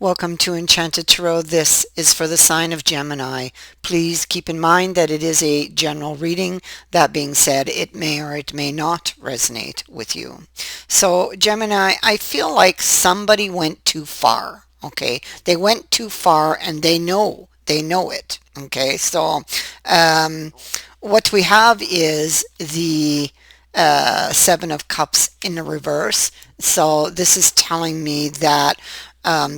Welcome to Enchanted Tarot. This is for the sign of Gemini. Please keep in mind that it is a general reading. That being said, it may or it may not resonate with you. So, Gemini, I feel like somebody went too far. Okay, they went too far and they know it. Okay, so what we have is the Seven of Cups in the reverse. So this is telling me that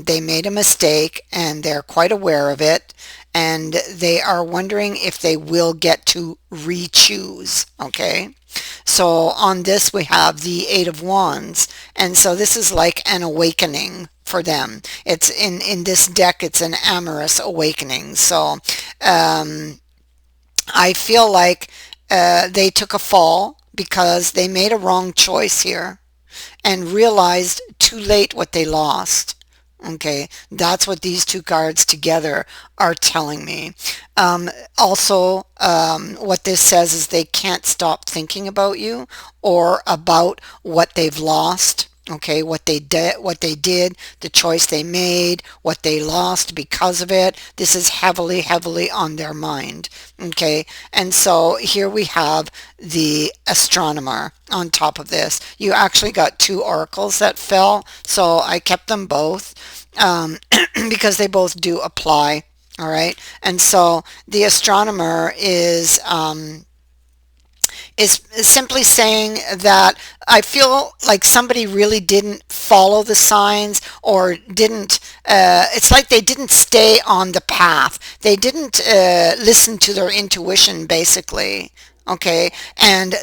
they made a mistake and they're quite aware of it, and they are wondering if they will get to re-choose. Okay, so on this we have the Eight of Wands, and so this is like an awakening for them. It's in this deck, it's an amorous awakening. So I feel like they took a fall because they made a wrong choice here and realized too late what they lost. Okay, that's what these two cards together are telling me. What this says is they can't stop thinking about you or about what they've lost. Okay, what they did, the choice they made, what they lost because of it. This is heavily, heavily on their mind. Okay, and so here we have the astronomer on top of this. You actually got two oracles that fell, so I kept them both because they both do apply. All right, and so the astronomer is simply saying that I feel like somebody really didn't follow the signs or didn't, it's like they didn't stay on the path. They didn't listen to their intuition, basically. Okay, and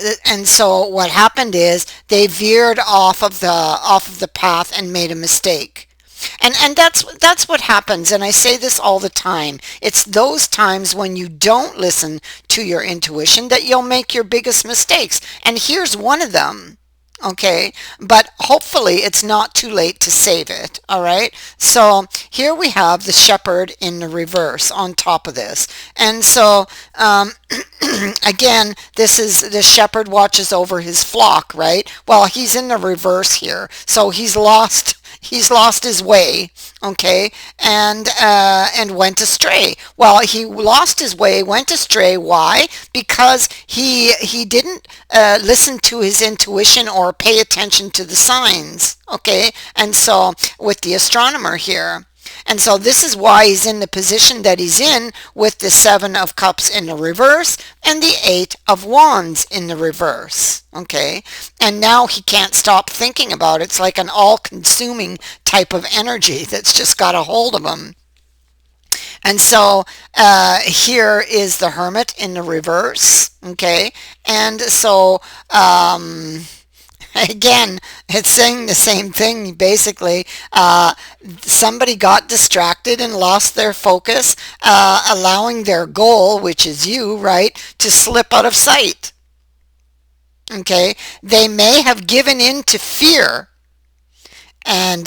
so what happened is they veered off of the path and made a mistake. And that's what happens, and I say this all the time. It's those times when you don't listen to your intuition that you'll make your biggest mistakes. And here's one of them. Okay, but hopefully it's not too late to save it. All right, so here we have the shepherd in the reverse on top of this, and so again, this is the shepherd watches over his flock, right? Well, he's in the reverse here, so he's lost his way. Okay, and went astray. Well, he lost his way, went astray. Why? Because he didn't listen to his intuition or pay attention to the signs. Okay, and so with the astronomer here, and so this is why he's in the position that he's in with the Seven of Cups in the reverse and the Eight of Wands in the reverse. Okay, and now he can't stop thinking about it. It's like an all-consuming type of energy that's just got a hold of him. And so here is the Hermit in the reverse. Okay, and so again, it's saying the same thing basically. Somebody got distracted and lost their focus, allowing their goal, which is you, right, to slip out of sight. Okay, they may have given in to fear and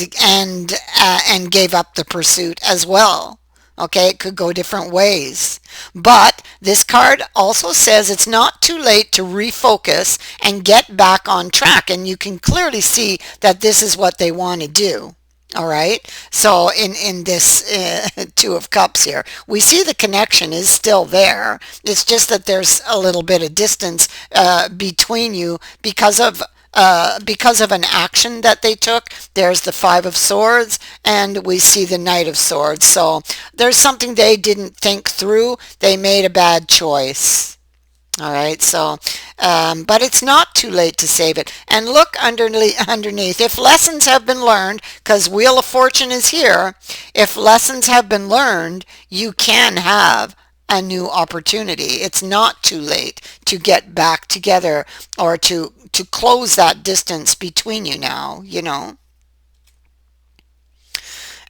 gave up the pursuit as well. Okay, it could go different ways. But this card also says it's not too late to refocus and get back on track. And you can clearly see that this is what they want to do. All right. So in this Two of Cups here, we see the connection is still there. It's just that there's a little bit of distance between you because of an action that they took. There's the Five of Swords, and we see the Knight of Swords. So there's something they didn't think through. They made a bad choice. All right, so, but it's not too late to save it. And look underneath. If lessons have been learned, because Wheel of Fortune is here, if lessons have been learned, you can have a new opportunity. It's not too late to get back together or to close that distance between you now, you know.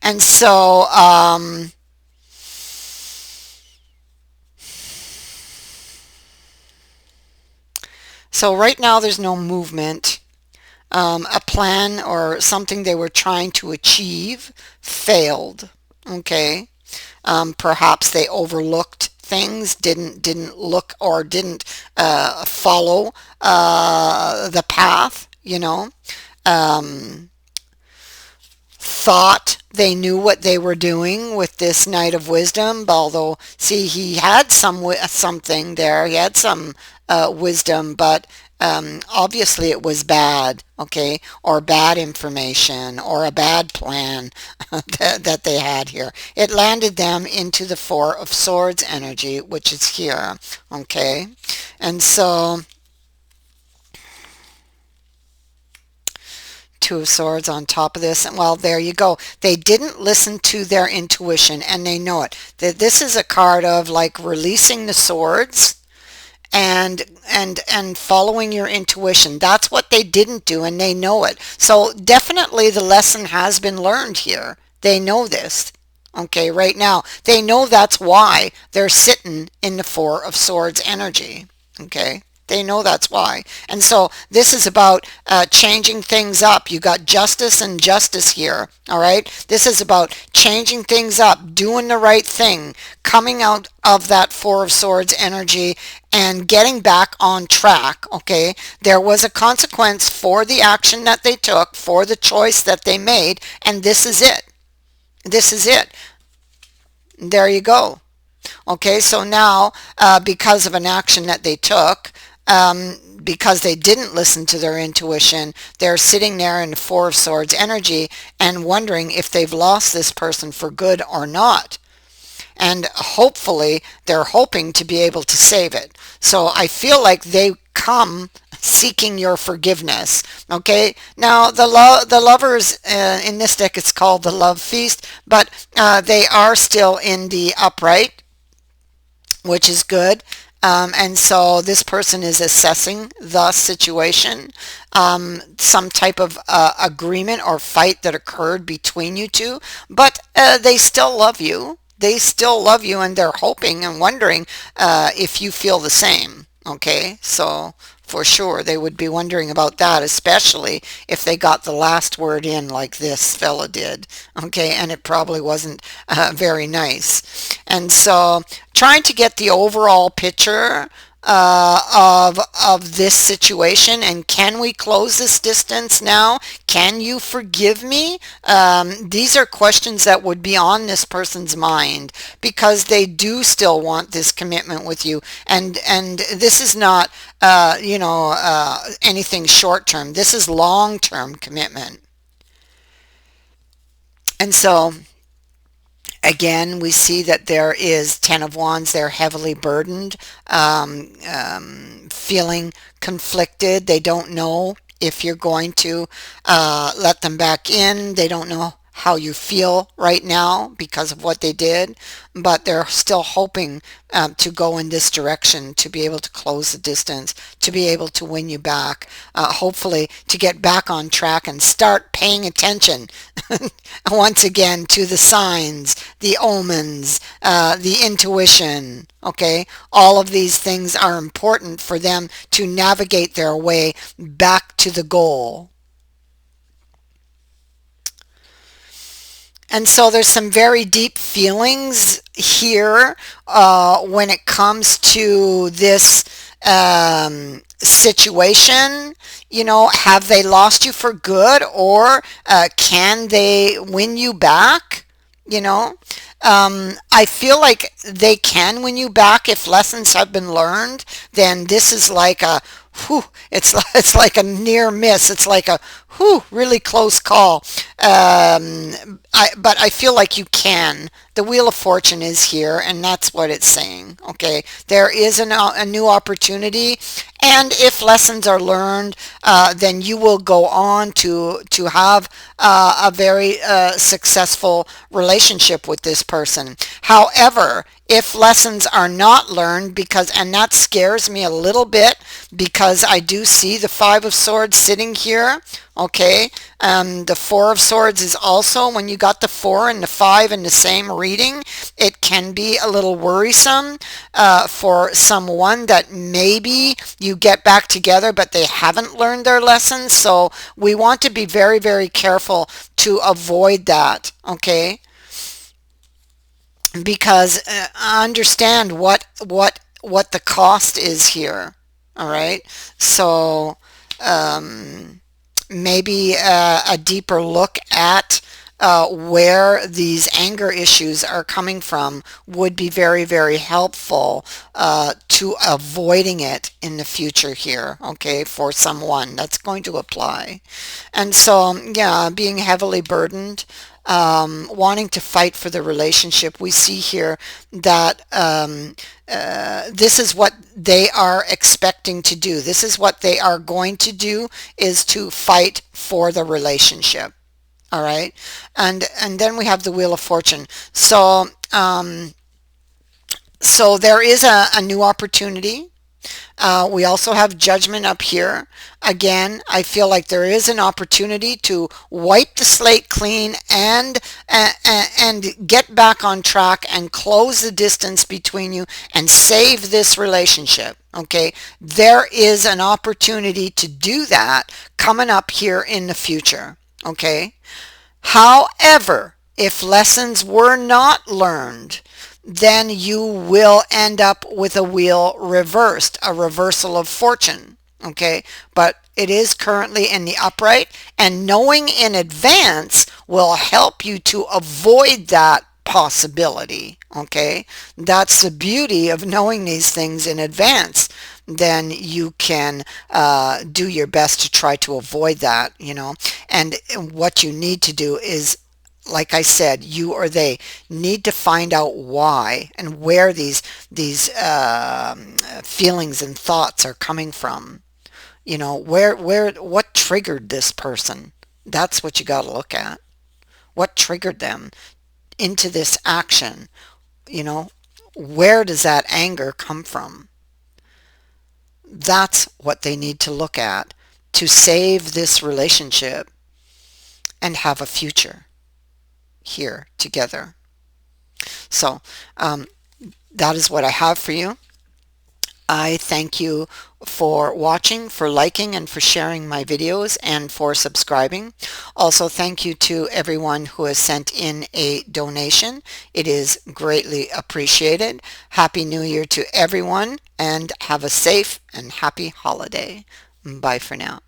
And so, so right now there's no movement. A plan or something they were trying to achieve failed. Okay. Perhaps they overlooked things, didn't look or didn't follow the path, you know. Thought They knew what they were doing with this Knight of Wisdom, although, see, he had something there. He had some wisdom, but obviously it was bad, okay, or bad information, or a bad plan that they had here. It landed them into the Four of Swords energy, which is here, okay, and so Two of Swords on top of this. And well, there you go. They didn't listen to their intuition and they know it. This is a card of like releasing the swords and following your intuition. That's what they didn't do and they know it. So definitely the lesson has been learned here. They know this. Okay, right now. They know that's why they're sitting in the Four of Swords energy. Okay. They know that's why. And so this is about changing things up. You got justice and justice here. All right. This is about changing things up, doing the right thing, coming out of that Four of Swords energy and getting back on track. Okay. There was a consequence for the action that they took, for the choice that they made. And this is it. This is it. There you go. Okay, so now because of an action that they took, because they didn't listen to their intuition, they're sitting there in the Four of Swords energy and wondering if they've lost this person for good or not. And hopefully they're hoping to be able to save it. So I feel like they come seeking your forgiveness. Okay, now the lovers in this deck, it's called the Love Feast, but they are still in the upright, which is good. And so this person is assessing the situation, some type of agreement or fight that occurred between you two, but they still love you. They still love you and they're hoping and wondering if you feel the same. Okay, so for sure they would be wondering about that, especially if they got the last word in like this fella did. Okay, and it probably wasn't very nice. And so trying to get the overall picture of this situation, and can we close this distance now? Can you forgive me? These are questions that would be on this person's mind because they do still want this commitment with you, and this is not anything short term. This is long term commitment. And so again, we see that there is Ten of Wands. They're heavily burdened, feeling conflicted. They don't know if you're going to let them back in. They don't know how you feel right now because of what they did, but they're still hoping to go in this direction, to be able to close the distance, to be able to win you back, hopefully to get back on track and start paying attention once again to the signs, the omens, the intuition. Okay, all of these things are important for them to navigate their way back to the goal. And so there's some very deep feelings here when it comes to this situation. You know, have they lost you for good, or can they win you back? You know, I feel like they can win you back if lessons have been learned. Then this is like a whew, it's like a near miss. It's like a whew, really close call. But I feel like you can. The Wheel of Fortune is here, and that's what it's saying. Okay, there is a new opportunity, and if lessons are learned, then you will go on to have a very successful relationship with this person. However, if lessons are not learned, and that scares me a little bit because I do see the Five of Swords sitting here. Okay, the Four of Swords is also, when you got the 4 and the 5 in the same reading, it can be a little worrisome for someone that maybe you get back together but they haven't learned their lessons. So we want to be very, very careful to avoid that. Okay, because understand what the cost is here. All right, so maybe a deeper look at where these anger issues are coming from would be very, very helpful to avoiding it in the future here, okay, for someone that's going to apply. And so, yeah, being heavily burdened, wanting to fight for the relationship, we see here that this is what they are expecting to do. This is what they are going to do, is to fight for the relationship. All right. And then we have the Wheel of Fortune. So there is a new opportunity. We also have Judgment up here. Again, I feel like there is an opportunity to wipe the slate clean and get back on track and close the distance between you and save this relationship. Okay, there is an opportunity to do that coming up here in the future. Okay. However, if lessons were not learned, then you will end up with a wheel reversed, a reversal of fortune. Okay, but it is currently in the upright, and knowing in advance will help you to avoid that possibility. Okay, that's the beauty of knowing these things in advance. Then you can do your best to try to avoid that, and what you need to do is, like I said, you or they need to find out why and where these feelings and thoughts are coming from. What triggered this person? That's what you got to look at. What triggered them into this action? You know, where does that anger come from? That's what they need to look at to save this relationship and have a future here together. So that is what I have for you. I thank you for watching, for liking, and for sharing my videos, and for subscribing. Also, thank you to everyone who has sent in a donation. It is greatly appreciated. Happy New Year to everyone, and have a safe and happy holiday. Bye for now.